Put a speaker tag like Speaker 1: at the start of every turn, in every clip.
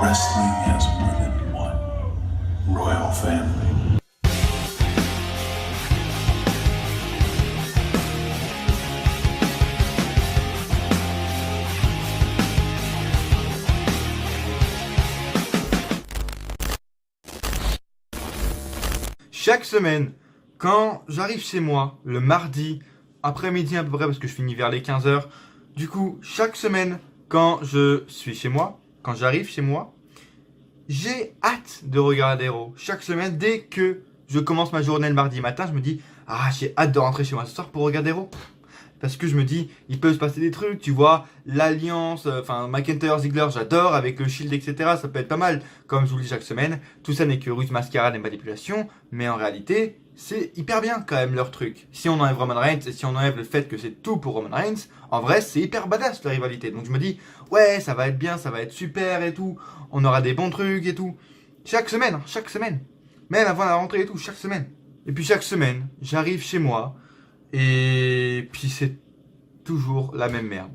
Speaker 1: Wrestling has more than one royal family.
Speaker 2: Chaque semaine, quand j'arrive chez moi, le mardi, après-midi à peu près, parce que je finis vers les 15h, du coup, chaque semaine, quand je suis chez moi, quand j'arrive chez moi, j'ai hâte de regarder Raw. Chaque semaine, dès que je commence ma journée le mardi matin, je me dis, ah, j'ai hâte de rentrer chez moi ce soir pour regarder Raw. Parce que je me dis, il peut se passer des trucs, tu vois, l'alliance, enfin, McIntyre, Ziggler, j'adore, avec le Shield, etc., ça peut être pas mal. Comme je vous le dis chaque semaine, tout ça n'est que ruse, mascarade et manipulation, mais en réalité, c'est hyper bien quand même leur truc. Si on enlève Roman Reigns et si on enlève le fait que c'est tout pour Roman Reigns, en vrai, c'est hyper badass la rivalité. Donc je me dis, ouais, ça va être bien, ça va être super et tout, on aura des bons trucs et tout. Chaque semaine. Même avant la rentrée et tout, chaque semaine. Et puis chaque semaine, j'arrive chez moi, et puis c'est toujours la même merde.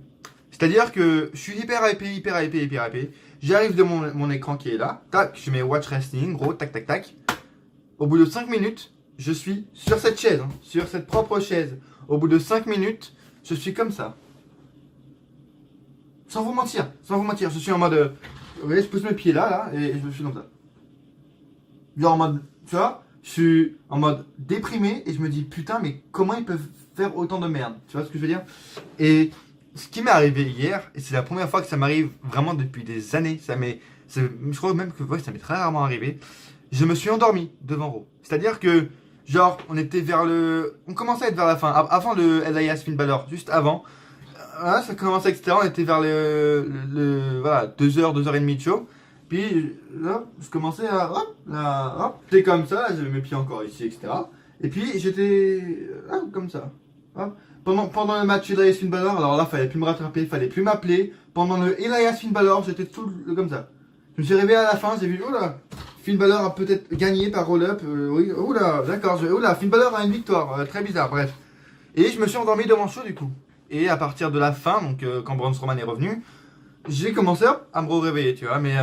Speaker 2: C'est-à-dire que je suis hyper hypé. J'arrive de mon écran qui est là. Tac, je mets Watch Wrestling, gros, tac, tac, tac. Au bout de 5 minutes, je suis sur cette chaise, sur cette propre chaise. Au bout de 5 minutes, je suis comme ça. Sans vous mentir. Je suis en mode... vous voyez, je pose mes pieds là, et je me suis comme ça. Genre en mode... Tu vois, je suis en mode déprimé et je me dis putain, mais comment ils peuvent faire autant de merde? Tu vois ce que je veux dire? Et ce qui m'est arrivé hier, et c'est la première fois que ça m'arrive vraiment depuis des années, je crois même que ouais, ça m'est très rarement arrivé, je me suis endormi devant Raw. C'est-à-dire que, genre, on commençait à être vers la fin, avant le Elias Finn Balor, juste avant, ça commençait, etc. On était vers voilà, 2h, 2h30 de show. Puis là, je commençais à hop, j'étais comme ça, là, j'avais mes pieds encore ici, etc. Et puis j'étais comme ça. Hop. Pendant le match Elias Finn Balor, alors là, fallait plus me rattraper, fallait plus m'appeler. Pendant le Elias Finn Balor, j'étais tout comme ça. Je me suis réveillé à la fin, j'ai vu, oh là, Finn Balor a peut-être gagné par roll-up, oui, oh là, d'accord, oh là, Finn Balor a une victoire, très bizarre, bref. Et je me suis endormi devant le show du coup. Et à partir de la fin, donc quand Braun Strowman est revenu, j'ai commencé à me réveiller, tu vois, mais...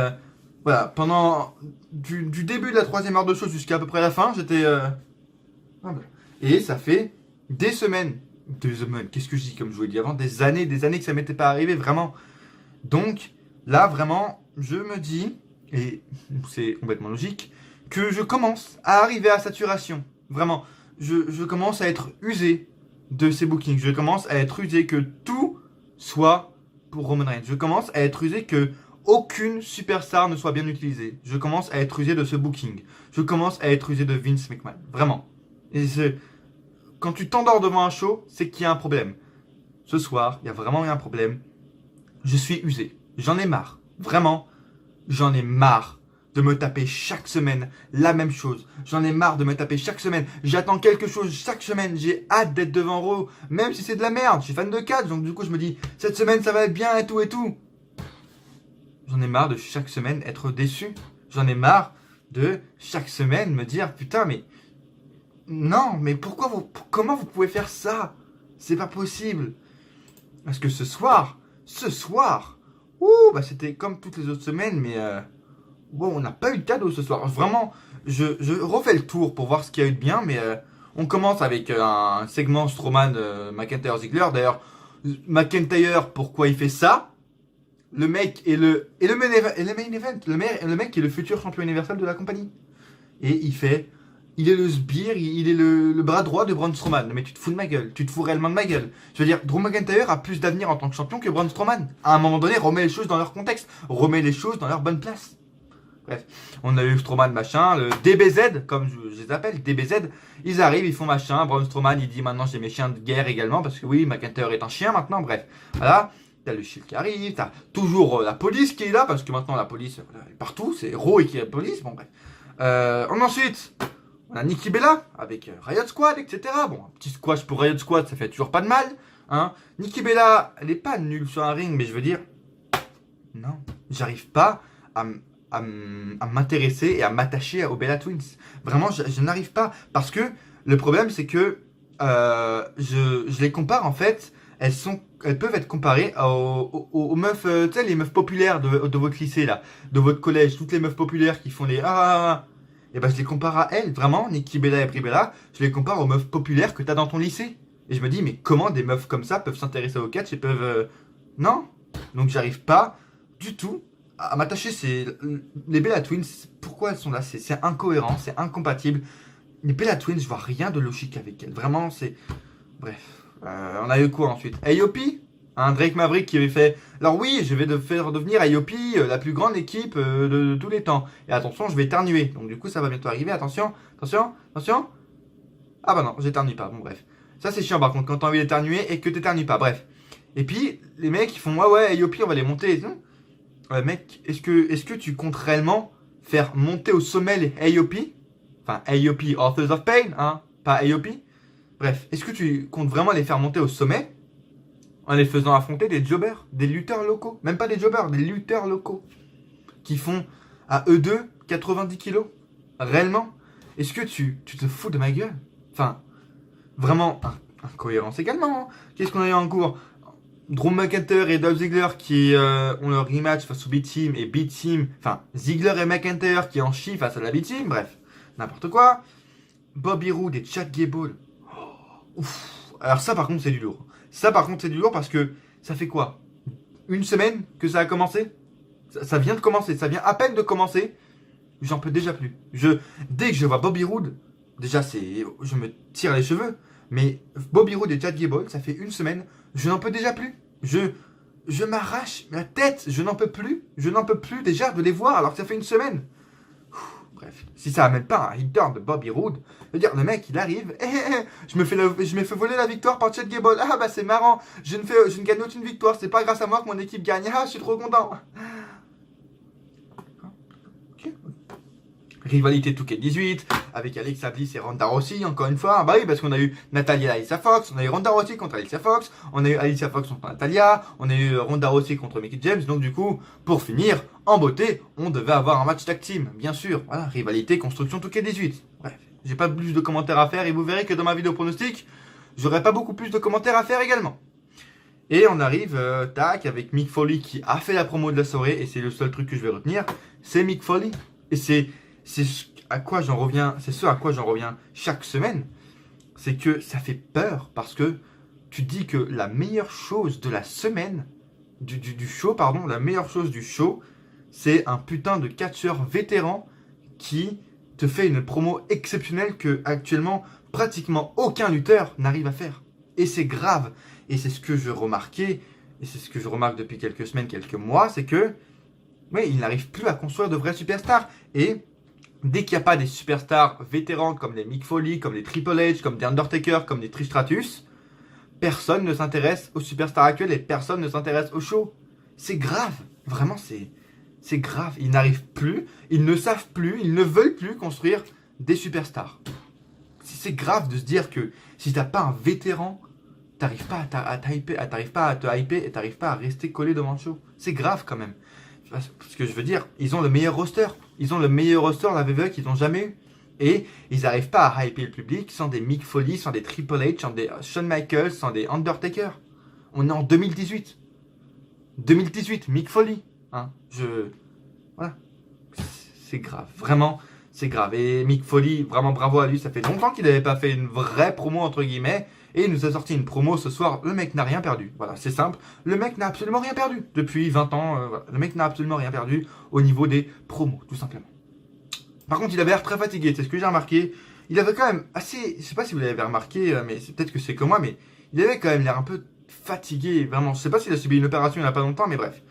Speaker 2: voilà, pendant du début de la 3e heure de show jusqu'à à peu près la fin, j'étais... Et ça fait des semaines, qu'est-ce que je dis comme je vous l'ai dit avant, des années que ça m'était pas arrivé, vraiment. Donc, là, vraiment, je me dis, et c'est complètement logique, que je commence à arriver à saturation. Vraiment, je commence à être usé de ces bookings. Je commence à être usé que tout soit pour Roman Reigns. Je commence à être usé que aucune superstar ne soit bien utilisée. Je commence à être usé de ce booking. Je commence à être usé de Vince McMahon. Vraiment. Et quand tu t'endors devant un show, c'est qu'il y a un problème. Ce soir, il y a vraiment eu un problème. Je suis usé. J'en ai marre. Vraiment, j'en ai marre de me taper chaque semaine la même chose. J'en ai marre de me taper chaque semaine. J'attends quelque chose chaque semaine. J'ai hâte d'être devant Raw, même si c'est de la merde. Je suis fan de catch, donc du coup je me dis, cette semaine ça va être bien et tout et tout. J'en ai marre de chaque semaine être déçu. J'en ai marre de chaque semaine me dire putain mais non mais comment vous pouvez faire ça? C'est pas possible. Parce que ce soir, c'était comme toutes les autres semaines, mais bon, on n'a pas eu de cadeau ce soir. Vraiment, je refais le tour pour voir ce qu'il y a eu de bien, mais on commence avec un segment Strowman, McIntyre, Ziggler. D'ailleurs, McIntyre, pourquoi il fait ça? Le mec est le main event, le mec est le futur champion universel de la compagnie. Et il est le sbire, il est le bras droit de Braun Strowman. Mais tu te fous de ma gueule, tu te fous réellement de ma gueule. Je veux dire, Drew McIntyre a plus d'avenir en tant que champion que Braun Strowman. À un moment donné, remets les choses dans leur contexte, remets les choses dans leur bonne place. Bref, on a eu Strowman machin, le DBZ, comme je les appelle, DBZ, ils arrivent, ils font machin, Braun Strowman il dit maintenant j'ai mes chiens de guerre également, parce que oui, McIntyre est un chien maintenant, bref. Voilà, t'as le Shield qui arrive, t'as toujours la police qui est là, parce que maintenant la police est partout, c'est Raw et qui est la police, bon bref. Ensuite, on a Nikki Bella avec Riot Squad, etc. Bon, un petit squash pour Riot Squad, ça fait toujours pas de mal, hein. Nikki Bella, elle est pas nulle sur un ring, mais je veux dire, non, j'arrive pas à m'intéresser et à m'attacher aux Bella Twins. Vraiment, je n'arrive pas. Parce que le problème, c'est que je les compare en fait elles peuvent être comparées aux meufs, tu sais, les meufs populaires de votre lycée, là, de votre collège, toutes les meufs populaires qui font les et ben je les compare à elles, vraiment, Nikki Bella et Pribella, je les compare aux meufs populaires que t'as dans ton lycée. Et je me dis, mais comment des meufs comme ça peuvent s'intéresser au catch et peuvent... Non. Donc j'arrive pas du tout à m'attacher. Les Bella Twins, pourquoi elles sont là? C'est incohérent, c'est incompatible. Les Bella Twins, je vois rien de logique avec elles. Vraiment, c'est... Bref. On a eu quoi ensuite? Ayopi, Drake Maverick qui avait fait... Alors oui, je vais faire devenir Ayopi la plus grande équipe de tous les temps. Et attention, je vais éternuer. Donc du coup, ça va bientôt arriver. Attention, attention, attention. Ah bah non, j'éternue pas. Bon bref. Ça c'est chiant par contre, quand t'as envie d'éternuer et que t'éternues pas. Bref. Et puis, les mecs, ils font ouais, Ayopi, on va les monter. Mec, est-ce que tu comptes réellement faire monter au sommet les Ayopi? Enfin, Ayopi, Authors of Pain, hein, pas Ayopi. Bref, est-ce que tu comptes vraiment les faire monter au sommet en les faisant affronter des jobbers, des lutteurs locaux? Même pas des jobbers, des lutteurs locaux. Qui font à eux deux 90 kilos? Réellement? Est-ce que tu te fous de ma gueule? Enfin, vraiment, incohérence également. Hein. Qu'est-ce qu'on a eu en cours? Drew McIntyre et Dolph Ziggler qui ont leur rematch face au B-Team et B-Team, enfin Ziggler et McIntyre qui en chient face à la B-Team, bref, n'importe quoi. Bobby Roode et Chad Gable. Ouf. Alors ça par contre c'est du lourd. Ça par contre c'est du lourd parce que ça fait quoi? Une semaine que ça a commencé? Ça vient de commencer, ça vient à peine de commencer. J'en peux déjà plus. Dès que je vois Bobby Roode, déjà je me tire les cheveux. Mais Bobby Roode et Chad Gable, ça fait une semaine, je n'en peux déjà plus. Je m'arrache la tête, je n'en peux plus. Je n'en peux plus déjà de les voir alors que ça fait une semaine. Bref, si ça amène pas un hit-turn de Bobby Roode, je veux dire, le mec, il arrive, je me fais voler la victoire par Chad Gable. Ah bah c'est marrant, je ne gagne aucune victoire, c'est pas grâce à moi que mon équipe gagne. Ah, je suis trop content. Rivalité 2K18 avec Alexa Bliss et Ronda Rousey, encore une fois. Bah oui, parce qu'on a eu Natalia et Alicia Fox, on a eu Ronda Rousey contre Alicia Fox, on a eu Alicia Fox contre Natalia, on a eu Ronda Rousey contre Mickie James. Donc du coup, pour finir, en beauté, on devait avoir un match tag team, bien sûr. Voilà, rivalité construction 2K18. Bref, j'ai pas plus de commentaires à faire et vous verrez que dans ma vidéo pronostic, j'aurai pas beaucoup plus de commentaires à faire également. Et on arrive, tac, avec Mick Foley qui a fait la promo de la soirée, et c'est le seul truc que je vais retenir, c'est Mick Foley. Et c'est ce à quoi j'en reviens chaque semaine, c'est que ça fait peur parce que tu dis que la meilleure chose de la semaine, du show, pardon, la meilleure chose du show, c'est un putain de catcheur vétéran qui te fait une promo exceptionnelle que actuellement pratiquement aucun lutteur n'arrive à faire. Et c'est grave. Et c'est ce que je remarquais, et c'est ce que je remarque depuis quelques semaines, quelques mois, c'est que oui, il n'arrive plus à construire de vrais superstars. Et dès qu'il n'y a pas des superstars vétérans comme les Mick Foley, comme les Triple H, comme des Undertaker, comme des Trish Stratus, personne ne s'intéresse aux superstars actuels et personne ne s'intéresse au show. C'est grave. Vraiment, c'est grave. Ils n'arrivent plus, ils ne savent plus, ils ne veulent plus construire des superstars. C'est grave de se dire que si t'as pas un vétéran, t'arrives pas à te hyper et t'arrives pas à rester collé devant le show. C'est grave quand même. Parce que je veux dire, ils ont le meilleur roster. Ils ont le meilleur roster, la WWE, qu'ils n'ont jamais eu. Et ils n'arrivent pas à hyper le public sans des Mick Foley, sans des Triple H, sans des Shawn Michaels, sans des Undertaker. On est en 2018. 2018, Mick Foley. Hein, voilà. C'est grave. Vraiment, c'est grave. Et Mick Foley, vraiment bravo à lui. Ça fait longtemps qu'il n'avait pas fait une vraie promo, entre guillemets. Et il nous a sorti une promo ce soir. Le mec n'a rien perdu. Voilà, c'est simple. Le mec n'a absolument rien perdu. Depuis 20 ans, voilà. Le mec n'a absolument rien perdu au niveau des promos, tout simplement. Par contre, il avait l'air très fatigué. C'est ce que j'ai remarqué. Il avait quand même assez... Je sais pas si vous l'avez remarqué, mais c'est peut-être que c'est comme moi, mais il avait quand même l'air un peu fatigué. Vraiment, je sais pas s'il a subi une opération il n'y a pas longtemps, mais bref.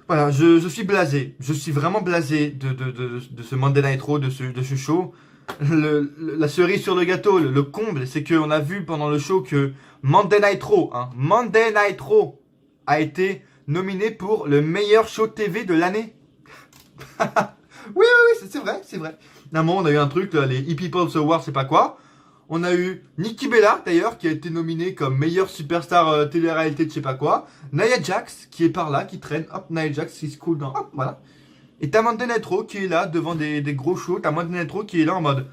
Speaker 2: Voilà, je suis blasé. Je suis vraiment blasé de ce Monday Night Raw, de ce show. La cerise sur le gâteau, le comble, c'est qu'on a vu pendant le show que Monday Night Raw a été nominé pour le meilleur show TV de l'année. Oui, c'est vrai, c'est vrai. À un moment, on a eu un truc, là, les E-People's Awards, c'est pas quoi. On a eu Nikki Bella, d'ailleurs, qui a été nominée comme meilleure superstar télé-réalité de je sais pas quoi. Nia Jax, qui est par là, qui traîne. Hop, Nia Jax, qui se cool dans... Hop, voilà. Et t'as Monday Night Raw qui est là devant des gros shows. T'as Monday Night Raw qui est là en mode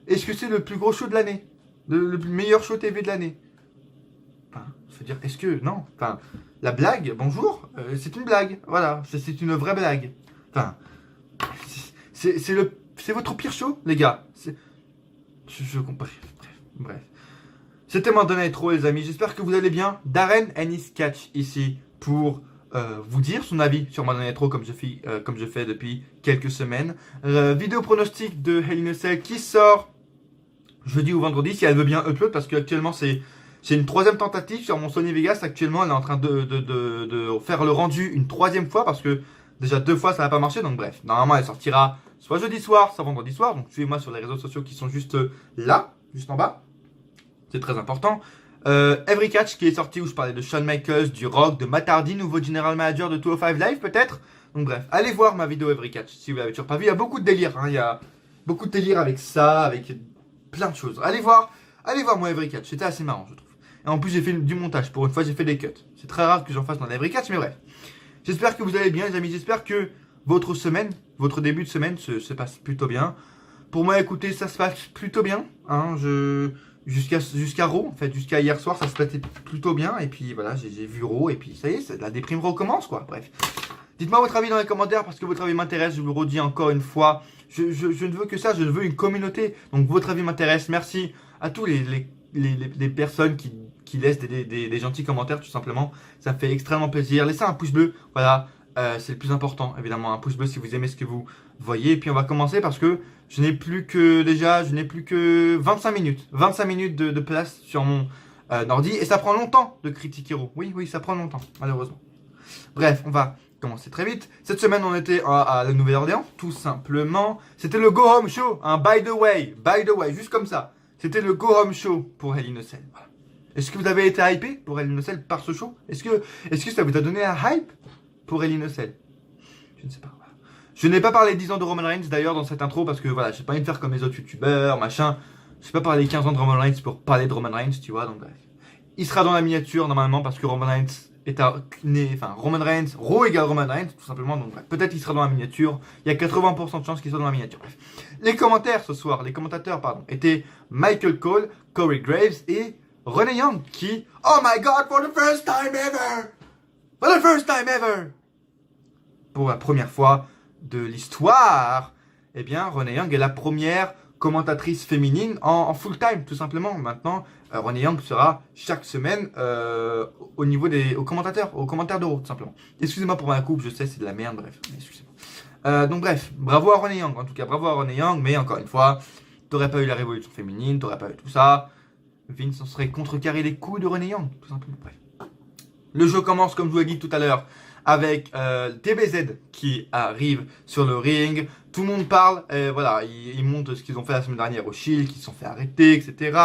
Speaker 2: est-ce que c'est le plus gros show de l'année, le meilleur show TV de l'année? Enfin, Je veux dire, est-ce que... Non, enfin, la blague, bonjour, c'est une blague, voilà, c'est une vraie blague. Enfin, c'est votre pire show, les gars. Je comprends. Bref. C'était Monday Night Raw, les amis. J'espère que vous allez bien. Darren Ennis Catch ici pour vous dire son avis sur Monday Night Raw comme je fais depuis quelques semaines. Vidéo pronostic de Hell in a Cell qui sort jeudi ou vendredi si elle veut bien upload parce qu'actuellement c'est une troisième tentative sur mon Sony Vegas. Actuellement elle est en train de faire le rendu une troisième fois parce que déjà 2 fois ça n'a pas marché. Donc bref, normalement elle sortira soit jeudi soir, soit vendredi soir. Donc suivez-moi sur les réseaux sociaux qui sont juste là, juste en bas. C'est très important. Every Catch qui est sorti où je parlais de Shawn Michaels, du Rock, de Matt Hardy, nouveau General Manager de 205 Live peut-être. Donc bref, allez voir ma vidéo Every Catch si vous l'avez toujours pas vu. Il y a beaucoup de délire, hein. Il y a beaucoup de délire avec ça, avec plein de choses. Allez voir mon Every Catch, c'était assez marrant je trouve. Et en plus j'ai fait du montage, pour une fois j'ai fait des cuts. C'est très rare que j'en fasse dans l'Every Catch, mais bref. J'espère que vous allez bien les amis, j'espère que votre semaine, votre début de semaine se passe plutôt bien. Pour moi écoutez, ça se passe plutôt bien, hein. Jusqu'à Raw, en fait, jusqu'à hier soir, ça se passait plutôt bien. Et puis voilà, j'ai vu Raw, et puis ça y est, la déprime recommence, quoi. Bref. Dites-moi votre avis dans les commentaires, parce que votre avis m'intéresse, je vous le redis encore une fois. Je ne veux que ça, je veux une communauté. Donc votre avis m'intéresse. Merci à tous les personnes qui laissent des gentils commentaires, tout simplement. Ça me fait extrêmement plaisir. Laissez un pouce bleu, voilà. C'est le plus important, évidemment. Un pouce bleu si vous aimez ce que vous voyez. Et puis on va commencer parce que je n'ai plus que 25 minutes. 25 minutes de place sur mon ordi. Et ça prend longtemps de critiquer Raw. Oui, ça prend longtemps, malheureusement. Bref, on va commencer très vite. Cette semaine, on était à la Nouvelle-Orléans, tout simplement. C'était le Go Home Show. Hein, by the way, juste comme ça. C'était le Go Home Show pour Hell in a Cell. Voilà. Est-ce que vous avez été hypé pour Hell in a Cell par ce show? Est-ce que ça vous a donné un hype pour Hell in a Cell? Je ne sais pas. Voilà. Je n'ai pas parlé 10 ans de Roman Reigns d'ailleurs dans cette intro parce que voilà, j'ai pas envie de faire comme les autres youtubeurs, machin. Je n'ai pas parlé 15 ans de Roman Reigns pour parler de Roman Reigns, tu vois, donc bref. Il sera dans la miniature normalement parce que Roman Reigns Roman Reigns, Raw égale Roman Reigns, tout simplement, donc bref. Peut-être qu'il sera dans la miniature, il y a 80% de chances qu'il soit dans la miniature, bref. Les commentateurs, étaient Michael Cole, Corey Graves et Renee Young qui, oh my god, for the first time ever, pour la première fois de l'histoire, eh bien, Renee Young est la première commentatrice féminine en full time, tout simplement. Maintenant, Renee Young sera chaque semaine aux commentaires d'Euro, tout simplement. Excusez-moi pour ma coupe, je sais, c'est de la merde, bref. Excusez-moi. Donc bref, bravo à Renee Young, en tout cas, bravo à Renee Young, mais encore une fois, t'aurais pas eu la révolution féminine, t'aurais pas eu tout ça, Vince en serait contrecarré les coups de Renee Young, tout simplement. Bref. Le jeu commence, comme je vous l'ai dit tout à l'heure, avec DBZ qui arrive sur le ring. Tout le monde parle, voilà, ils montrent ce qu'ils ont fait la semaine dernière au Shield, qu'ils se sont fait arrêter, etc.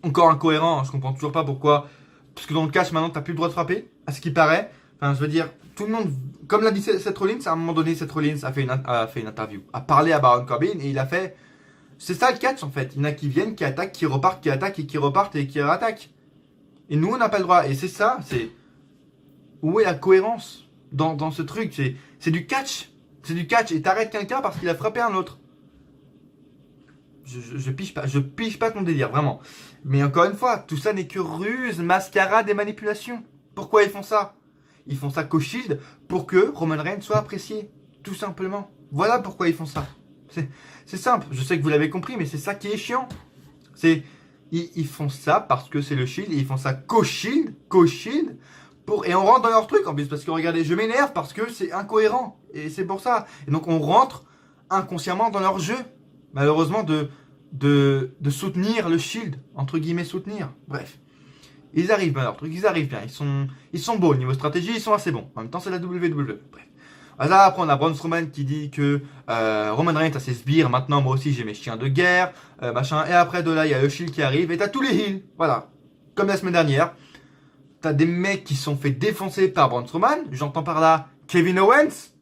Speaker 2: Encore incohérent, hein, je comprends toujours pas pourquoi. Parce que dans le catch, maintenant, t'as plus le droit de frapper, à ce qui paraît. Enfin, je veux dire, tout le monde, comme l'a dit Seth Rollins, à un moment donné, Seth Rollins a fait une interview, a parlé à Baron Corbin, et il a fait... C'est ça le catch, en fait. Il y en a qui viennent, qui attaquent, qui repartent, qui attaquent, et qui repartent, et qui rattaquent. Et nous, on n'a pas le droit. Et c'est ça, c'est... Où est la cohérence dans ce truc? C'est du catch. C'est du catch. Et t'arrêtes quelqu'un parce qu'il a frappé un autre. Je pige pas ton délire, vraiment. Mais encore une fois, tout ça n'est que ruse, mascarade et manipulation. Pourquoi ils font ça? Ils font ça qu'au Shield pour que Roman Reigns soit apprécié. Tout simplement. Voilà pourquoi ils font ça. C'est simple. Je sais que vous l'avez compris, mais c'est ça qui est chiant. Ils font ça parce que c'est le Shield. Et ils font ça qu'au Shield. Et on rentre dans leur truc en plus. Parce que regardez, je m'énerve parce que c'est incohérent. Et c'est pour ça. Et donc on rentre inconsciemment dans leur jeu. Malheureusement de soutenir le Shield. Entre guillemets soutenir. Bref. Ils arrivent bien à leur truc. Ils arrivent bien. Ils sont beaux. Au niveau stratégie, ils sont assez bons. En même temps, c'est la WWE. Bref. Là, après, on a Braun Strowman qui dit que Roman Reigns a ses sbires. Maintenant, moi aussi, j'ai mes chiens de guerre. Machin. Et après, de là, il y a le Shield qui arrive. Et t'as tous les heels. Voilà. Comme la semaine dernière. T'as des mecs qui sont fait défoncer par Braun Strowman. J'entends par là Kevin Owens.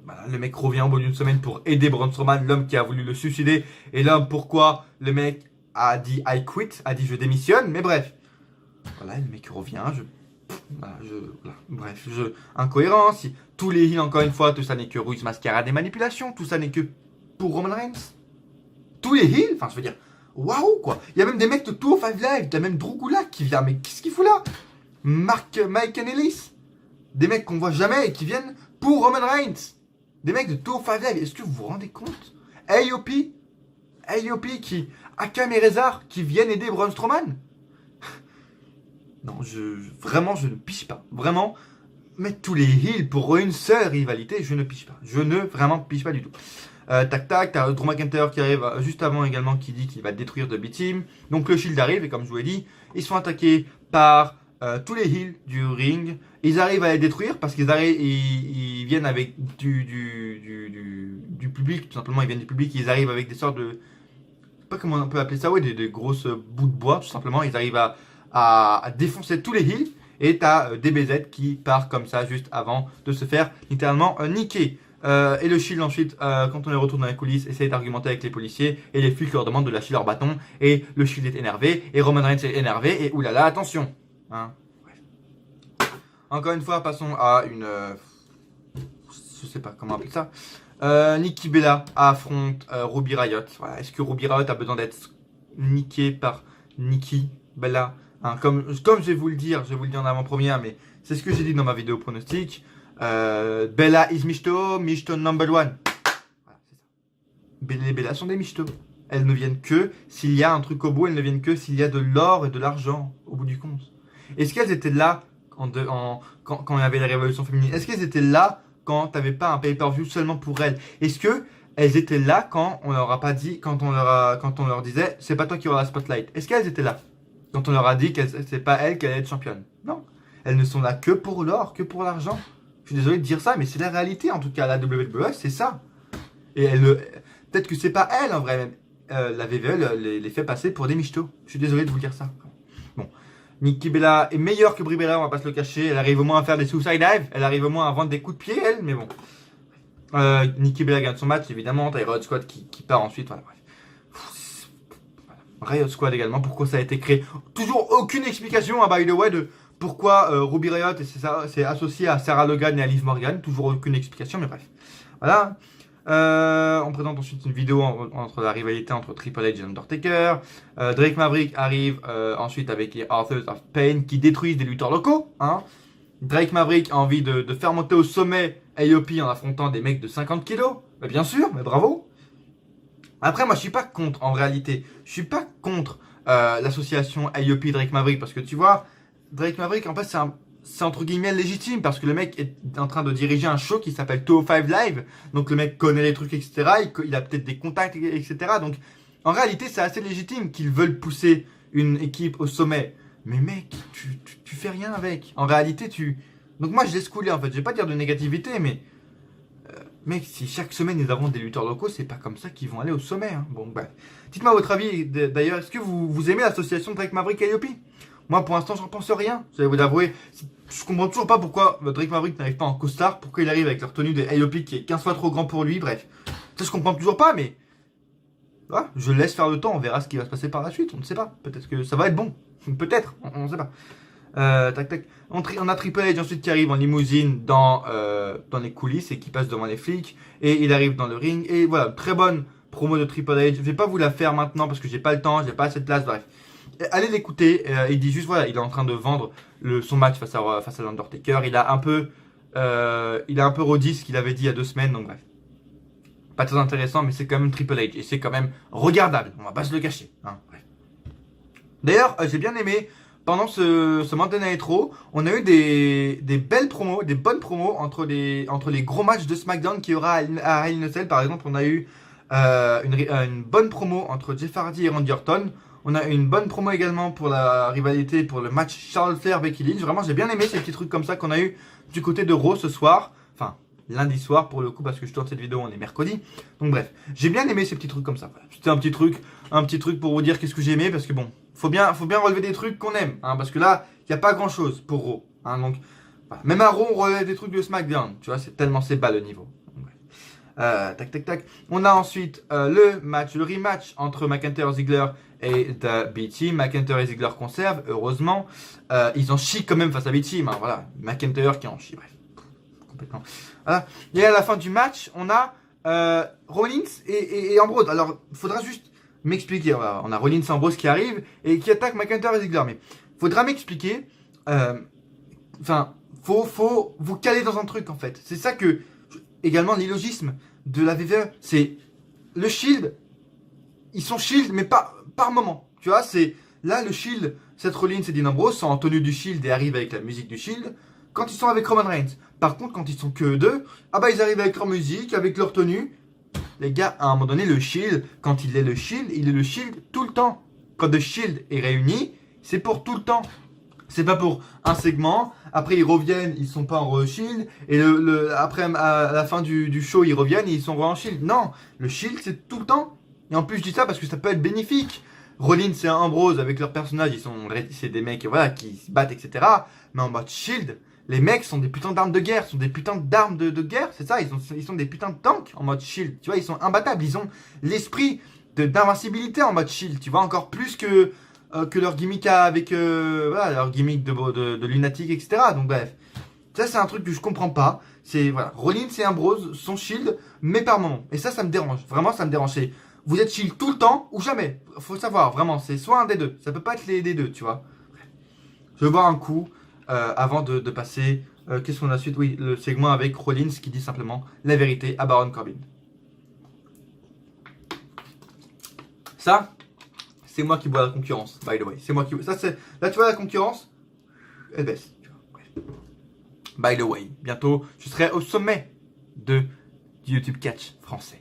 Speaker 2: Voilà, le mec revient au bout d'une semaine pour aider Braun Strowman, l'homme qui a voulu le suicider. Et l'homme, pourquoi le mec a dit I quit, a dit je démissionne. Mais bref. Voilà, le mec revient. Incohérence. Tous les heals, encore une fois, tout ça n'est que ruse, mascarade et manipulation. Tout ça n'est que pour Roman Reigns. Tous les heals, enfin, je veux dire, waouh quoi. Il y a même des mecs de 205 Live, il y a même Drew Gulak qui vient, mais qu'est-ce qu'il fout là? Mike Ellis, des mecs qu'on voit jamais et qui viennent pour Roman Reigns. Des mecs de 205 Live, est-ce que vous vous rendez compte? AOP qui, Akam et Rezar qui viennent aider Braun Strowman. Non, vraiment, je ne piche pas. Vraiment, mettre tous les heals pour une seule rivalité, je ne piche pas. Je ne vraiment piche pas du tout. Tac, t'as Drew McIntyre qui arrive juste avant également qui dit qu'il va détruire The B-Team. Donc le Shield arrive et comme je vous l'ai dit, ils sont attaqués par tous les heals du ring. Ils arrivent à les détruire parce ils viennent avec du public, tout simplement ils viennent du public, ils arrivent avec des sortes de... Je sais pas comment on peut appeler ça, ouais, des grosses bouts de bois, tout simplement. Ils arrivent à défoncer tous les heals. Et t'as DBZ qui part comme ça juste avant de se faire littéralement niquer. Et le Shield ensuite, quand on les retrouve dans les coulisses, essaye d'argumenter avec les policiers et les flics leur demandent de lâcher leur bâton. Et le Shield est énervé et Roman Reigns est énervé et oulala, attention. Hein. Ouais. Encore une fois, passons à une... je sais pas comment appeler ça. Nikki Bella affronte Ruby Riott. Voilà. Est-ce que Ruby Riott a besoin d'être niqué par Nikki Bella? Hein, comme je vais vous le dire en avant-première, mais c'est ce que j'ai dit dans ma vidéo pronostic. Bella is Michto number one. Voilà, c'est ça. Bella et Bella sont des Michto. Elles ne viennent que s'il y a un truc au bout, elles ne viennent que s'il y a de l'or et de l'argent au bout du compte. Est-ce qu'elles étaient là quand il y avait la révolution féminine? Est-ce qu'elles étaient là quand t'avais pas un pay-per-view seulement pour elles? Est-ce que elles étaient là quand on leur a pas dit, quand on leur disait c'est pas toi qui auras la spotlight? Est-ce qu'elles étaient là quand on leur a dit que c'est pas elles qui allaient être championnes? Non. Elles ne sont là que pour l'or, que pour l'argent. Je suis désolé de dire ça, mais c'est la réalité. En tout cas, la WWE, c'est ça. Et peut-être que c'est pas elle en vrai, même. La WWE les fait passer pour des michtos. Je suis désolé de vous dire ça. Bon. Nikki Bella est meilleure que Brie Bella, on va pas se le cacher. Elle arrive au moins à faire des suicide dives. Elle arrive au moins à vendre des coups de pied, elle, mais bon. Nikki Bella gagne son match, évidemment. T'as Riot Squad qui part ensuite. Voilà, bref. Riot Squad également, pourquoi ça a été créé. Toujours aucune explication, by the way, de pourquoi Ruby Riott c'est associé à Sarah Logan et à Liv Morgan. Toujours aucune explication, mais bref. Voilà. On présente ensuite une vidéo entre la rivalité entre Triple H et Undertaker. Drake Maverick arrive ensuite avec les Authors of Pain qui détruisent des lutteurs locaux. Hein. Drake Maverick a envie de faire monter au sommet AOP en affrontant des mecs de 50 kilos. Mais bien sûr, mais bravo. Après, moi, je suis pas contre, en réalité. Je suis pas contre l'association AOP Drake Maverick parce que tu vois, Drake Maverick, en fait, c'est entre guillemets légitime parce que le mec est en train de diriger un show qui s'appelle 205 Live. Donc, le mec connaît les trucs, etc. Il a peut-être des contacts, etc. Donc, en réalité, c'est assez légitime qu'ils veulent pousser une équipe au sommet. Mais mec, tu fais rien avec. En réalité, Donc, moi, je laisse couler, en fait. Je vais pas dire de négativité, mais... Mec, si chaque semaine ils avons des lutteurs locaux, c'est pas comme ça qu'ils vont aller au sommet. Hein. Bon, bref. Dites-moi votre avis d'ailleurs. Est-ce que vous aimez l'association Drake Maverick et AOP? Moi, pour l'instant, j'en pense rien. Je vais vous avouer. Je comprends toujours pas pourquoi Drake Maverick n'arrive pas en costard. Pourquoi il arrive avec leur tenue de AOP qui est 15 fois trop grand pour lui. Bref. Ça, je comprends toujours pas, mais. Voilà, je laisse faire le temps. On verra ce qui va se passer par la suite. On ne sait pas. Peut-être que ça va être bon. Peut-être. On ne sait pas. Tac tac. On a Triple H ensuite qui arrive en limousine dans les coulisses et qui passe devant les flics et il arrive dans le ring et voilà, très bonne promo de Triple H. Je vais pas vous la faire maintenant parce que j'ai pas le temps, j'ai pas assez de place, bref. Allez l'écouter, il dit juste voilà, il est en train de vendre son match face à l'Undertaker, il a un peu redit ce qu'il avait dit il y a 2 semaines, donc bref. Pas très intéressant, mais c'est quand même Triple H et c'est quand même regardable, on va pas se le cacher. Hein, bref. D'ailleurs, j'ai bien aimé. Pendant ce Monday Night Raw, on a eu des belles promos, des bonnes promos entre les gros matchs de SmackDown qu'il y aura à Hell in a Cell. Par exemple, on a eu une bonne promo entre Jeff Hardy et Randy Orton. On a eu une bonne promo également pour la rivalité, pour le match Charlotte Flair Becky Lynch. Vraiment, j'ai bien aimé ces petits trucs comme ça qu'on a eu du côté de Raw ce soir. Enfin, lundi soir pour le coup, parce que je tourne cette vidéo, on est mercredi. Donc bref, j'ai bien aimé ces petits trucs comme ça. Voilà. C'était un petit truc pour vous dire qu'est-ce que j'ai aimé, parce que bon, faut bien relever des trucs qu'on aime, hein, parce que là, il n'y a pas grand chose pour Raw. Hein, donc, voilà. Même à Raw, on relève des trucs de SmackDown, tu vois, c'est bas le niveau. Tac. On a ensuite le rematch entre McIntyre Ziggler et The B-Team. McIntyre et Ziggler conservent, heureusement. Ils en chient quand même face à B-Team, hein, voilà. McIntyre qui en chie, bref. Complètement. Voilà. Et à la fin du match, on a Rollins et Ambrose. Alors, il faudra juste m'expliquer. On a Rollins Ambrose qui arrive et qui attaque McIntyre et Ziggler. Mais faudra m'expliquer. Enfin, faut vous caler dans un truc en fait. C'est ça que également l'illogisme de la WWE, c'est le Shield. Ils sont Shield, mais pas par moment. Tu vois, c'est là le Shield. Seth Rollins et Dean Ambrose sont en tenue du Shield et arrivent avec la musique du Shield. Quand ils sont avec Roman Reigns. Par contre, quand ils sont que eux deux, ah bah ils arrivent avec leur musique, avec leur tenue. Les gars, à un moment donné, le Shield, quand il est le Shield tout le temps. Quand le Shield est réuni, c'est pour tout le temps. C'est pas pour un segment. Après, ils reviennent, ils sont pas en Shield. Et après, à la fin du show, ils reviennent et ils sont en Shield. Non, le Shield, c'est tout le temps. Et en plus, je dis ça parce que ça peut être bénéfique. Rollins et Ambrose, avec leurs personnages, c'est des mecs voilà, qui se battent, etc. Mais en mode Shield, les mecs sont des putains d'armes de guerre, sont des putains d'armes de guerre, c'est ça, ils sont des putains de tanks en mode Shield. Tu vois, ils sont imbattables, ils ont l'esprit d'invincibilité en mode Shield, tu vois, encore plus que leur gimmick avec voilà, leur gimmick de lunatique, etc. Donc bref, ça c'est un truc que je comprends pas. C'est voilà, Rollins et Ambrose sont Shield, mais par moment. Et ça me dérange. Vraiment, ça me dérange. Vous êtes Shield tout le temps ou jamais. Faut savoir, vraiment, c'est soit un des deux. Ça peut pas être les deux, tu vois. Je vais voir un coup avant de passer. Qu'est-ce qu'on a ensuite? Oui, le segment avec Rollins qui dit simplement la vérité à Baron Corbin. Ça, c'est moi qui bois la concurrence, by the way. C'est moi qui. Ça, c'est. Là, tu vois la concurrence, elle baisse. Tu vois. By the way, bientôt, je serai au sommet du YouTube Catch français.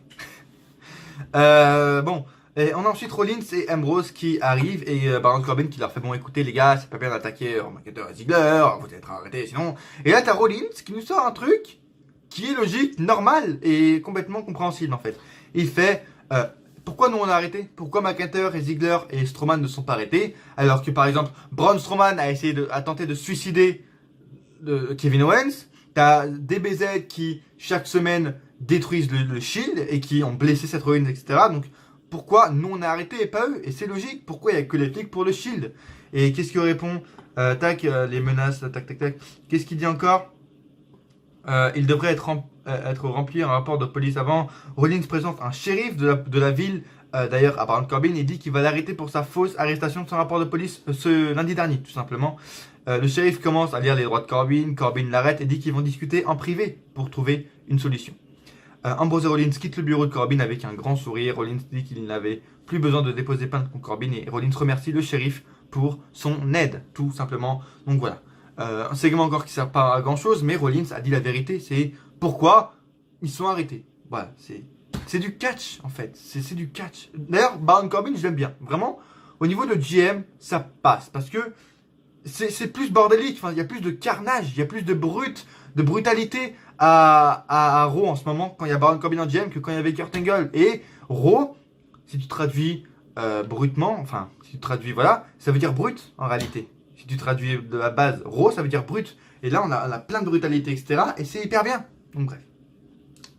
Speaker 2: Bon, et on a ensuite Rollins et Ambrose qui arrivent et Baron Corbin qui leur fait bon écoutez les gars, c'est pas bien d'attaquer McIntyre et Ziggler, vous allez être arrêtés sinon. Et là t'as Rollins qui nous sort un truc qui est logique, normal et complètement compréhensible en fait. Il fait pourquoi nous on a arrêté? Pourquoi McIntyre et Ziggler et Strowman ne sont pas arrêtés? Alors que par exemple Braun Strowman a tenté de suicider Kevin Owens. T'as DBZ qui chaque semaine détruisent le Shield et qui ont blessé Seth Rollins, etc. Donc pourquoi nous on a arrêté et pas eux? Et c'est logique, pourquoi il n'y a que les flics pour le Shield? Et qu'est-ce qu'il répond? Les menaces, tac. Qu'est-ce qu'il dit encore? Il devrait être rempli un rapport de police avant. Rollins présente un shérif de la ville, d'ailleurs à Baron Corbin, il dit qu'il va l'arrêter pour sa fausse arrestation de son rapport de police ce lundi dernier, tout simplement. Le shérif commence à lire les droits de Corbin, Corbin l'arrête et dit qu'ils vont discuter en privé pour trouver une solution. Ambrose et Rollins quittent le bureau de Corbin avec un grand sourire. Rollins dit qu'il n'avait plus besoin de déposer plainte contre Corbin et Rollins remercie le shérif pour son aide, tout simplement. Donc voilà. Un segment encore qui ne sert pas à grand chose, mais Rollins a dit la vérité, c'est pourquoi ils sont arrêtés. Voilà, c'est du catch en fait, c'est du catch. D'ailleurs, Baron Corbin, je l'aime bien. Vraiment, au niveau de GM, ça passe parce que c'est plus bordélique, enfin, il y a plus de carnage, il y a plus de brutalité à Raw en ce moment quand il y a Baron Corbin en GM que quand il y avait Kurt Angle. Et Raw, si tu traduis brutement, enfin, si tu traduis, voilà, ça veut dire brut en réalité. Si tu traduis de la base Raw, ça veut dire brut. Et là, on a plein de brutalité, etc. Et c'est hyper bien. Donc bref.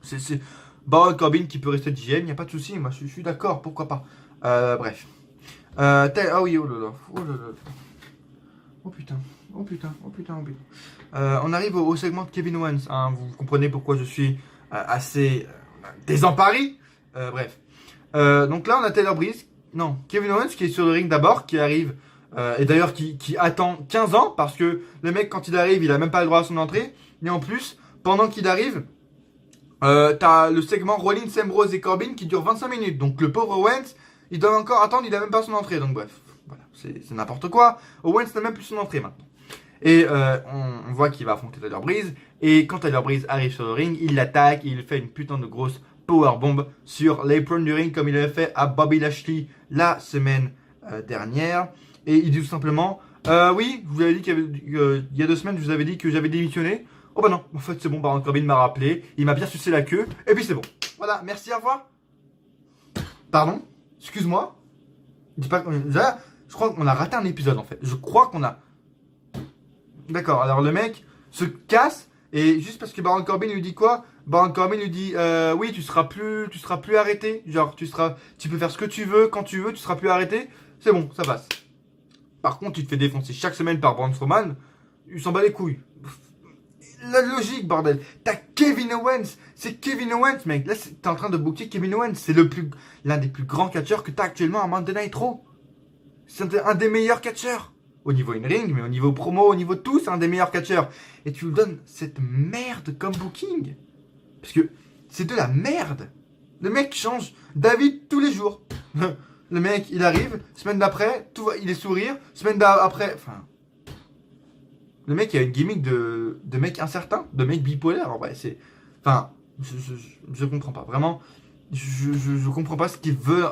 Speaker 2: C'est Baron Corbin qui peut rester GM, il n'y a pas de souci, moi je suis d'accord, pourquoi pas. Bref. Ah oui, oh là là. Oh putain. On arrive au segment de Kevin Owens. Hein. Vous comprenez pourquoi je suis assez désemparé. Bref. Donc là, on a Tyler Breeze. Non, Kevin Owens qui est sur le ring d'abord, qui arrive. Et d'ailleurs, qui attend 15 ans. Parce que le mec, quand il arrive, il a même pas le droit à son entrée. Et en plus, pendant qu'il arrive, t'as le segment Rollins, Ambrose et Corbin qui dure 25 minutes. Donc le pauvre Owens, il doit encore attendre, il a même pas son entrée. Donc bref. Voilà, c'est n'importe quoi. Owens n'a même plus son entrée maintenant. Et on voit qu'il va affronter Tyler Breeze. Et quand Tyler Breeze arrive sur le ring, il l'attaque et il fait une putain de grosse powerbomb sur l'apron du ring comme il avait fait à Bobby Lashley la semaine dernière. Et il dit tout simplement oui, je vous avais dit il y a 2 semaines, je vous avais dit que j'avais démissionné. Oh bah non, en fait c'est bon, Baron Corbin m'a rappelé, il m'a bien sucé la queue, et puis c'est bon. Voilà, merci, au revoir. Pardon, excuse-moi. Dis pas je crois qu'on a raté un épisode en fait. Je crois qu'on a. D'accord, alors le mec se casse et juste parce que Baron Corbin lui dit quoi? Baron Corbin lui dit oui, tu seras plus arrêté. Genre tu peux faire ce que tu veux quand tu veux, tu seras plus arrêté. C'est bon, ça passe. Par contre, tu te fais défoncer chaque semaine par Braun Strowman, il s'en bat les couilles. la logique, bordel. T'as Kevin Owens. C'est Kevin Owens, mec. Là, t'es en train de booker Kevin Owens. C'est l'un des plus grands catcheurs que t'as actuellement à Monday Night Raw. C'est un des meilleurs catcheurs. Au niveau in-ring, mais au niveau promo, au niveau de tout, c'est un des meilleurs catcheurs. Et tu lui donnes cette merde comme booking. Parce que c'est de la merde. Le mec change David tous les jours. Le mec, il arrive, semaine d'après, tout va, il est sourire, semaine d'après, enfin... Le mec, il a une gimmick de mec incertain, de mec bipolaire, en vrai, c'est... Enfin, je comprends pas, vraiment, je comprends pas ce qu'il veut,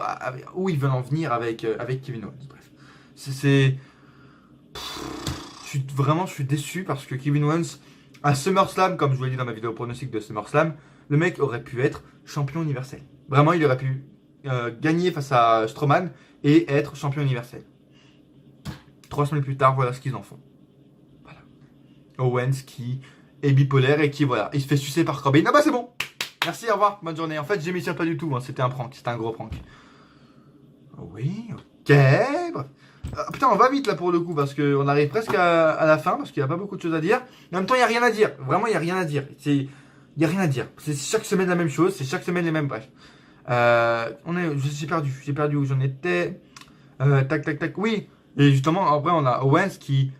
Speaker 2: où ils veulent en venir avec Kevin Owens, bref. Je suis déçu parce que Kevin Owens, à SummerSlam, comme je vous l'ai dit dans ma vidéo pronostic de SummerSlam, le mec aurait pu être champion universel. Vraiment, il aurait pu gagner face à Strowman et être champion universel. 3 semaines plus tard, voilà ce qu'ils en font. Voilà. Owens qui est bipolaire et qui, voilà, il se fait sucer par Corbin. Ah bah c'est bon. Merci, au revoir, bonne journée. En fait, j'émissionne pas du tout, hein, c'était un prank, c'était un gros prank. Oui, ok. Putain, on va vite là pour le coup parce qu'on arrive presque à la fin parce qu'il n'y a pas beaucoup de choses à dire. En même temps, il n'y a rien à dire. Vraiment, il n'y a rien à dire. Il n'y a rien à dire. C'est chaque semaine la même chose, c'est chaque semaine les mêmes. Bref. J'ai perdu où j'en étais. Tac. Oui. Et justement, après, on a Owens qui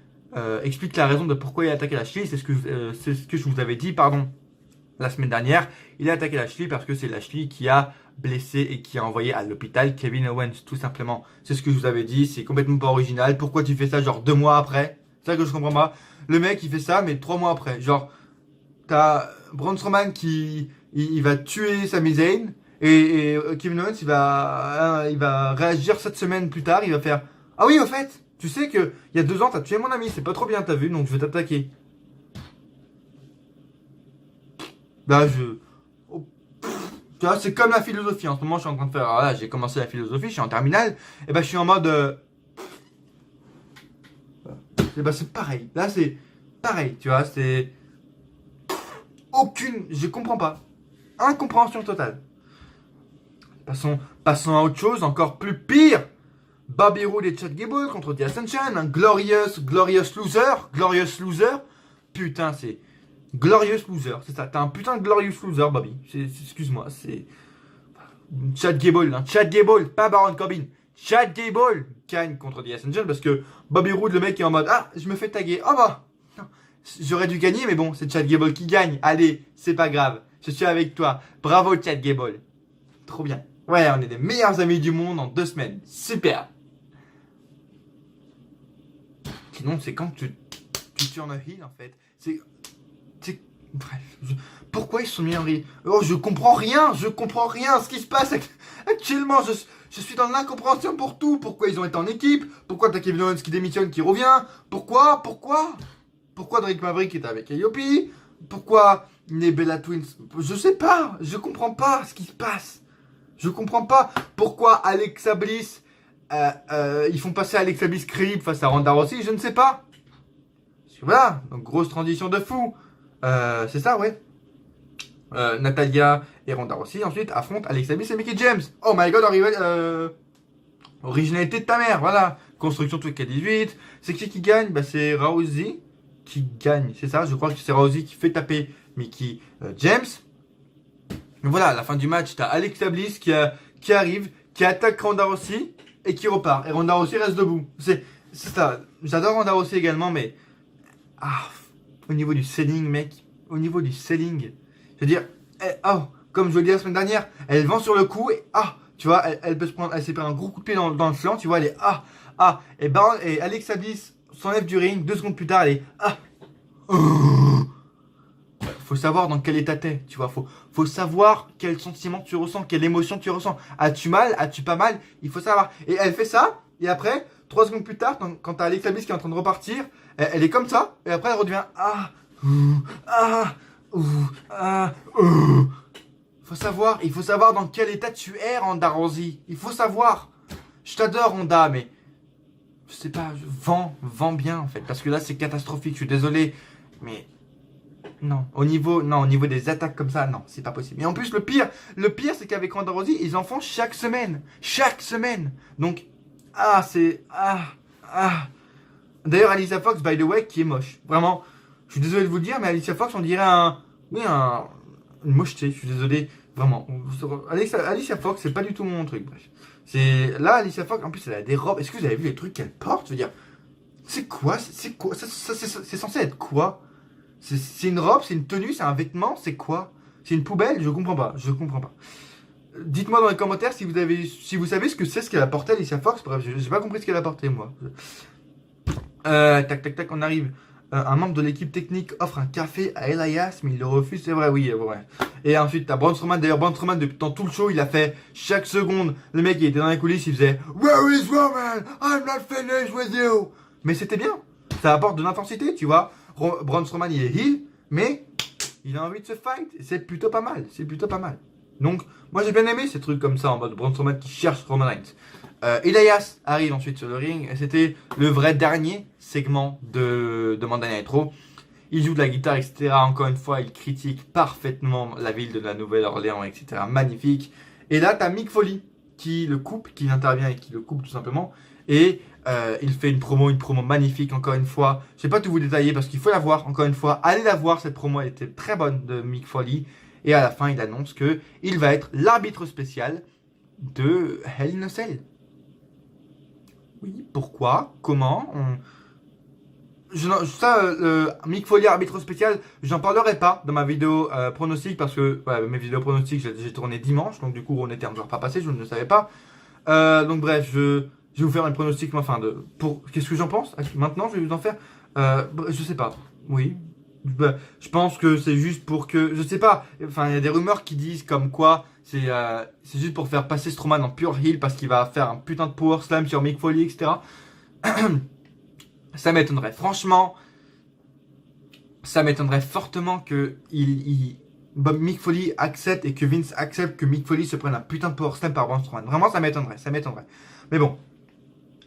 Speaker 2: explique la raison de pourquoi il a attaqué Lashley. C'est ce que je vous avais dit, pardon, la semaine dernière. Il a attaqué Lashley parce que c'est Lashley qui a blessé et qui a envoyé à l'hôpital Kevin Owens, tout simplement. C'est ce que je vous avais dit, c'est complètement pas original. Pourquoi tu fais ça genre 2 mois après? C'est ça que je comprends pas. Le mec, il fait ça, mais 3 mois après. Genre, t'as Braun Strowman qui il va tuer Sami Zayn et Kevin Owens, il va réagir 7 semaines plus tard. Il va faire ah oui, au fait, tu sais que il y a 2 ans, t'as tué mon ami, c'est pas trop bien, t'as vu, donc je vais t'attaquer. Là, tu vois, c'est comme la philosophie. En ce moment, je suis en train de faire. Alors là, j'ai commencé la philosophie, je suis en terminale. Et ben, je suis en mode. Et ben, c'est pareil. Là, c'est pareil. Tu vois, c'est. Je comprends pas. Incompréhension totale. Passons à autre chose, encore plus pire. Bobby Roode et Chad Gable contre The Ascension. Un glorious loser. Putain, c'est. Glorious loser, c'est ça. T'as un putain de glorious loser, Bobby. Excuse-moi, c'est. Chad Gable, hein. Chad Gable, pas Baron Corbin. Chad Gable gagne contre The Ascension parce que Bobby Roode, le mec, est en mode ah, je me fais taguer. Oh bah, j'aurais dû gagner, mais bon, c'est Chad Gable qui gagne. Allez, c'est pas grave. Je suis avec toi. Bravo, Chad Gable. Trop bien. Ouais, on est des meilleurs amis du monde en 2 semaines. Super. Sinon, c'est quand tu tues en heel, en fait. Bref, pourquoi ils sont mis en rire? Oh, je comprends rien ce qui se passe actuellement. Je suis dans l'incompréhension pour tout. Pourquoi ils ont été en équipe? Pourquoi t'as Kevin Owens qui démissionne, qui revient? Pourquoi Drake Maverick est avec AOP? Pourquoi les Bella Twins? Je sais pas, je comprends pas ce qui se passe. Je comprends pas pourquoi Alexa Bliss, ils font passer Alexa Bliss crédible face à Ronda Rousey, je ne sais pas. Voilà, donc grosse transition de fou. C'est ça, ouais. Natalia et Ronda Rousey ensuite affrontent Alexa Bliss et Mickie James. Oh my god, originalité de ta mère, voilà. Construction tout K18. C'est qui gagne? Bah c'est Rousey qui gagne, c'est ça. Je crois que c'est Rousey qui fait taper Mickie James. Donc voilà, à la fin du match, t'as Alexa Bliss qui arrive, qui attaque Ronda Rousey et qui repart. Et Ronda Rousey reste debout. C'est ça. J'adore Ronda Rousey également, mais au niveau du selling, mec, au niveau du selling, je veux dire, comme je vous l'ai dit la semaine dernière, elle vend sur le coup et tu vois, elle peut se prendre, elle s'est pris un gros coup de pied dans le flanc, tu vois, elle est et Alexa Bliss s'enlève du ring, 2 secondes plus tard, elle est faut savoir dans quel état t'es, tu vois, faut savoir quel sentiment tu ressens, quelle émotion tu ressens. As-tu mal, as-tu pas mal, il faut savoir. Et elle fait ça, et après, 3 secondes plus tard, quand t'as Alexa Bliss qui est en train de repartir, elle est comme ça, et après elle redevient il faut savoir dans quel état tu es, Ronda Rousey. Il faut savoir. Je t'adore, Ronda, mais je sais pas, vends bien en fait, parce que là c'est catastrophique. Je suis désolé, mais non, au niveau des attaques comme ça, non, c'est pas possible. Et en plus, le pire, c'est qu'avec Ronda Rousey, ils en font chaque semaine. Donc, D'ailleurs, Alicia Fox, by the way, qui est moche. Vraiment, Je suis désolé de vous le dire, mais Alicia Fox, on dirait une mocheté. Je suis désolé, vraiment. Alicia Fox, c'est pas du tout mon truc. Bref. Là, Alicia Fox, en plus, elle a des robes. Est-ce que vous avez vu les trucs qu'elle porte? Je veux dire, c'est quoi? C'est quoi? C'est censé être quoi? C'est une robe, c'est une tenue, c'est un vêtement, c'est quoi? C'est une poubelle? Je comprends pas. Je comprends pas. Dites-moi dans les commentaires si vous savez ce que c'est ce qu'elle a porté Alicia Fox. Bref, j'ai pas compris ce qu'elle a porté moi. Tac tac tac, on arrive. Un membre de l'équipe technique offre un café à Elias, mais il le refuse, c'est vrai, oui, ouais. Et ensuite, t'as Braun Strowman. D'ailleurs, Braun Strowman, depuis tout le show, il a fait chaque seconde. Le mec, il était dans les coulisses, il faisait Where is Roman? I'm not finished with you. Mais c'était bien. Ça apporte de l'intensité, tu vois. Braun Strowman, il est heel, mais il a envie de se fight. Et c'est plutôt pas mal. C'est plutôt pas mal. Donc, moi, j'ai bien aimé ces trucs comme ça, en mode Braun Strowman qui cherche Roman Reigns. Elias arrive ensuite sur le ring et c'était le vrai dernier segment de Monday Night Raw. Il joue de la guitare, etc. Encore une fois, il critique parfaitement la ville de la Nouvelle-Orléans, etc. Magnifique. Et là, t'as Mick Foley qui le coupe, qui intervient et qui le coupe tout simplement. Et il fait une promo magnifique, encore une fois. Je vais pas tout vous détailler parce qu'il faut la voir, encore une fois. Allez la voir, cette promo, elle était très bonne de Mick Foley. Et à la fin, il annonce que il va être l'arbitre spécial de Hell in a Cell. Oui, pourquoi? Comment? Mick Foley, arbitre spécial, j'en parlerai pas dans ma vidéo pronostic parce que mes vidéos pronostiques, j'ai tourné dimanche, donc du coup, on était encore pas passé, je ne le savais pas. Donc bref, je vais vous faire un pronostic, enfin, qu'est-ce que j'en pense? Maintenant, je vais vous en faire. Je sais pas. Oui. Je pense que c'est juste pour que. Je sais pas. Enfin, il y a des rumeurs qui disent comme quoi c'est juste pour faire passer Strowman en pure heel parce qu'il va faire un putain de power slam sur Mick Foley, etc. Ça m'étonnerait. Franchement, ça m'étonnerait fortement que Mick Foley accepte et que Vince accepte que Mick Foley se prenne un putain de power slam par Braun Strowman. Vraiment, ça m'étonnerait. Ça m'étonnerait. Mais bon.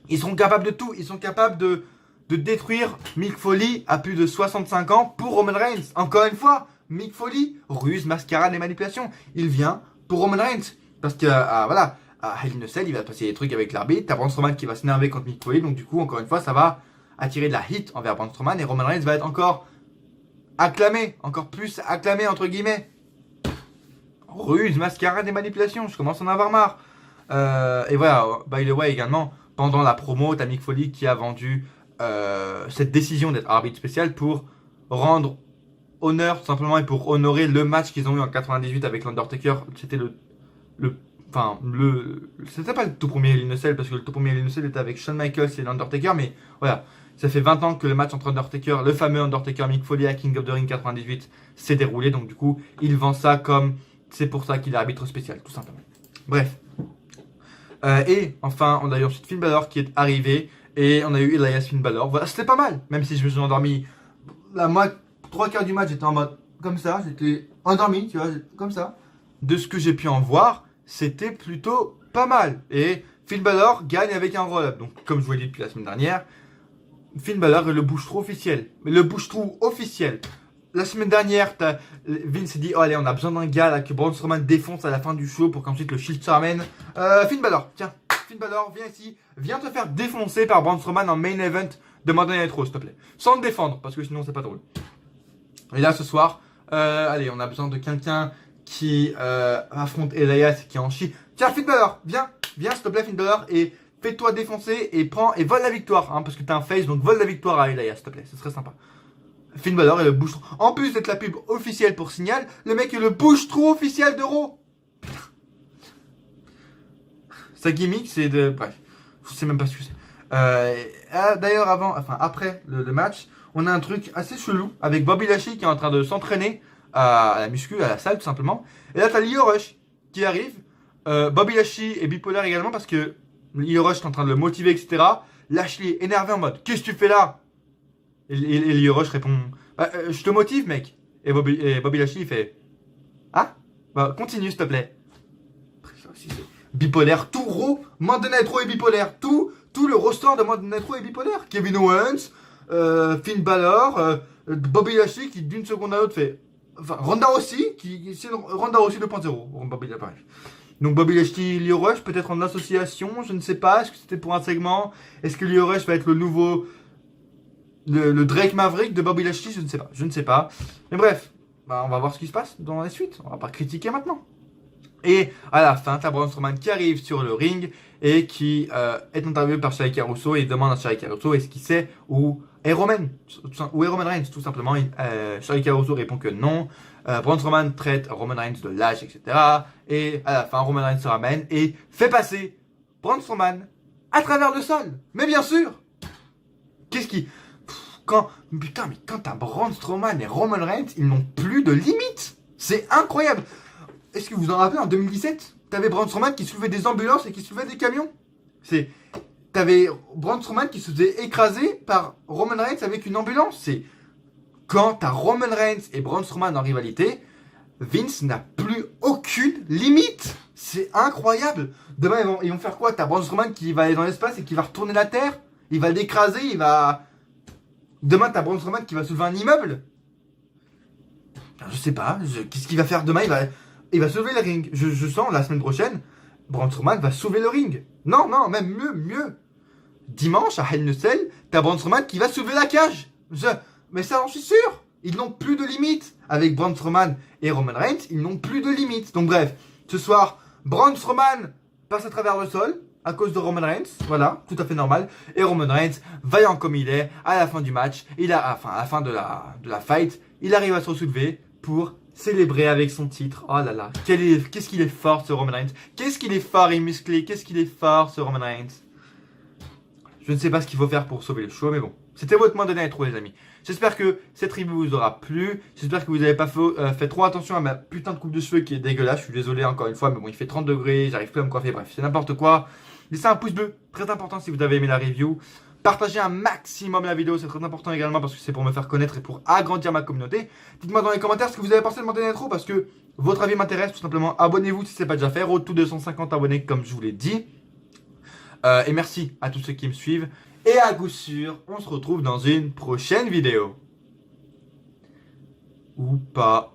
Speaker 2: Ils seront capables de tout. Ils sont capables de détruire Mick Foley à plus de 65 ans pour Roman Reigns. Encore une fois, Mick Foley, ruse, mascarade et manipulation. Il vient pour Roman Reigns. Parce que, voilà, à Hell in a Cell, il va passer des trucs avec l'arbitre. T'as Braun Strowman qui va s'énerver contre Mick Foley. Donc, du coup, encore une fois, ça va attirer de la hit envers Braun Strowman. Et Roman Reigns va être encore acclamé. Encore plus acclamé, entre guillemets. Ruse, mascarade et manipulation. Je commence à en avoir marre. Et voilà, by the way, également, pendant la promo, t'as Mick Foley qui a vendu cette décision d'être arbitre spécial pour rendre honneur tout simplement et pour honorer le match qu'ils ont eu en 98 avec l'Undertaker. C'était c'était pas le tout premier Hell in a Cell parce que le tout premier Hell in a Cell était avec Shawn Michaels et l'Undertaker, mais voilà, ça fait 20 ans que le match entre Undertaker, le fameux Undertaker Mick Foley à King of the Ring 98 s'est déroulé, donc du coup il vend ça comme c'est pour ça qu'il est arbitre spécial tout simplement. Bref. Et enfin on a eu ensuite Finn Balor qui est arrivé. Et on a eu Elias Finn Balor. Voilà, c'était pas mal. Même si je me suis endormi. Moi, 3/4 du match, j'étais en mode comme ça. J'étais endormi, tu vois, comme ça. De ce que j'ai pu en voir, c'était plutôt pas mal. Et Finn Balor gagne avec un roll-up. Donc, comme je vous l'ai dit depuis la semaine dernière, Finn Balor est le bouche-trou officiel. Mais le bouche-trou officiel. La semaine dernière, Vince s'est dit, oh allez, on a besoin d'un gars là que Braun Strowman défonce à la fin du show pour qu'ensuite le Shield se ramène. Finn Balor, tiens. Finn Balor, viens ici, viens te faire défoncer par Braun Strowman en main event de Monday Night Raw, s'il te plaît. Sans te défendre, parce que sinon c'est pas drôle. Et là, ce soir, allez, on a besoin de quelqu'un qui affronte Elias et qui en chie. Tiens, Finn Balor, viens, s'il te plaît, Finn Balor, et fais-toi défoncer et vole la victoire, hein, parce que t'es un face, donc vole la victoire à Elias, s'il te plaît, ce serait sympa. Finn Balor est le bouche-trou. En plus d'être la pub officielle pour Signal, le mec est le bouche-trou officiel de Raw. Sa gimmick, c'est de. Bref, je sais même pas ce que c'est. D'ailleurs, après le match, on a un truc assez chelou avec Bobby Lashley qui est en train de s'entraîner à la muscu, à la salle tout simplement. Et là, t'as Lio Rush qui arrive. Bobby Lashley est bipolaire également parce que Lio Rush est en train de le motiver, etc. Lashley est énervé en mode qu'est-ce que tu fais là? Et Lio Rush répond je te motive, mec. Et Bobby Lashley il fait ah? Bah, continue, s'il te plaît. Bipolaire, tout Raw, Monday Night Raw est bipolaire, tout le roster de Monday Night Raw est bipolaire. Kevin Owens, Finn Balor, Bobby Lashley qui d'une seconde à l'autre fait, enfin Ronda Rousey c'est Ronda Rousey 2.0. Donc Bobby Lashley, Lio Rush peut-être en association, je ne sais pas. Est-ce que c'était pour un segment? Est-ce que Lio Rush va être le nouveau le Drake Maverick de Bobby Lashley, je ne sais pas. Mais bref, on va voir ce qui se passe dans la suite. On va pas critiquer maintenant. Et à la fin, t'as Braun Strowman qui arrive sur le ring et qui est interviewé par Shai Caruso et demande à Shai Caruso est-ce qu'il sait où est Roman Reigns, tout simplement. Shai Caruso répond que non. Braun Strowman traite Roman Reigns de lâche, etc. Et à la fin, Roman Reigns se ramène et fait passer Braun Strowman à travers le sol. Mais bien sûr, qu'est-ce qui... Putain, mais quand t'as Braun Strowman et Roman Reigns, ils n'ont plus de limite. C'est incroyable. Est-ce que vous en rappelez, en 2017, t'avais Braun Strowman qui soulevait des ambulances et qui soulevait des camions. T'avais Braun Strowman qui se faisait écraser par Roman Reigns avec une ambulance. Quand t'as Roman Reigns et Braun Strowman en rivalité, Vince n'a plus aucune limite. C'est incroyable. Demain, ils vont faire quoi? T'as Braun Strowman qui va aller dans l'espace et qui va retourner la Terre. Il va l'écraser, Demain, t'as Braun Strowman qui va soulever un immeuble. Je sais pas. Qu'est-ce qu'il va faire demain? Il va soulever le ring. Je sens, la semaine prochaine, Braun Strowman va soulever le ring. Non, même mieux. Dimanche, à Hell in a Cell, t'as Braun Strowman qui va soulever la cage. Mais ça, j'en suis sûr. Ils n'ont plus de limites. Avec Braun Strowman et Roman Reigns, ils n'ont plus de limites. Donc bref, ce soir, Braun Strowman passe à travers le sol à cause de Roman Reigns. Voilà, tout à fait normal. Et Roman Reigns, vaillant comme il est, à la fin du match, à la fin de la fight, il arrive à se soulever pour célébrer avec son titre. Oh là là, qu'est-ce qu'il est fort ce Roman Reigns. Qu'est-ce qu'il est fort et musclé. Qu'est-ce qu'il est fort ce Roman Reigns. Je ne sais pas ce qu'il faut faire pour sauver le show, mais bon. C'était votre Monday Night Raw, les amis. J'espère que cette review vous aura plu. J'espère que vous n'avez pas fait trop attention à ma putain de coupe de cheveux qui est dégueulasse. Je suis désolé encore une fois, mais bon, il fait 30 degrés, j'arrive plus à me coiffer. Bref, c'est n'importe quoi. Laissez un pouce bleu, très important si vous avez aimé la review. Partagez un maximum la vidéo, c'est très important également parce que c'est pour me faire connaître et pour agrandir ma communauté. Dites-moi dans les commentaires ce que vous avez pensé de Monday Night Raw parce que votre avis m'intéresse tout simplement. Abonnez-vous si ce n'est pas déjà fait. Road to 250 abonnés comme je vous l'ai dit. Et merci à tous ceux qui me suivent. Et à coup sûr, on se retrouve dans une prochaine vidéo. Ou pas.